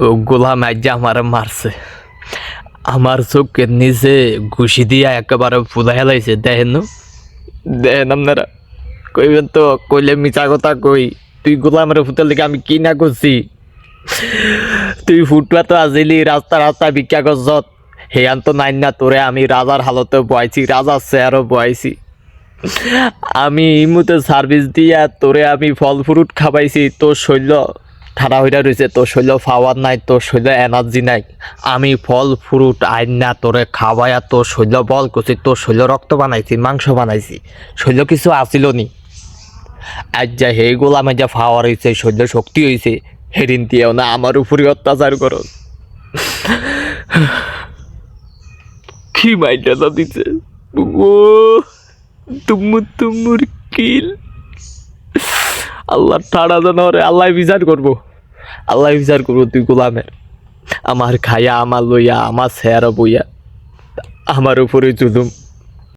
ও গোলাম আজ আমার মারছে, আমার চোখের নিচে ঘুষি দিয়া একেবারে ফুলা হেলাইছে। দেখেন দেখেন আপনারা, কইবেন তো কইলে মিছা কথা কই। তুই গোলামের ফুটার লিগে আমি কি না করছি? তুই ফুটপাতে আজিলি, রাস্তা রাস্তা ভিক্ষা করছত, হেয়ান তো নাই না তোরে আমি রাজার হালতে বয়াইছি, রাজার চেয়ারও বয়াইছি। আমি ইমুতে সার্ভিস দিয়া তোরে আমি ফল ফ্রুট খাবাইছি, তোর শৈল ঠাড়া হইয়া রয়েছে, তোর শৈল পাওয়ার নাই, তোর শৈল এনার্জি নাই। আমি ফল ফ্রুট আইন না তোরে খাওয়াইয়া তোর শৈল বল করছি, তোর শৈল রক্ত বানাইছি, মাংস বানাইছি, শৈল কিছু আসিল নি। আজ যা হে গোলামে যা পাওয়ার হয়েছে, শৈল শক্তি হয়েছে, হেরিন দিয়েও না আমার উপরে অত্যাচার করো। কি মাইটা দিছে ও, তুমুর তুমুর কিল। আল্লাহ ঠাড়া জানোরে, আল্লাহ বিচার করবো, আল্লাহ বিচার করবো। তুই গোলামের আমার খাইয়া, আমার লইয়া, আমার শেয়ার বইয়া আমার উপরে জুলুম।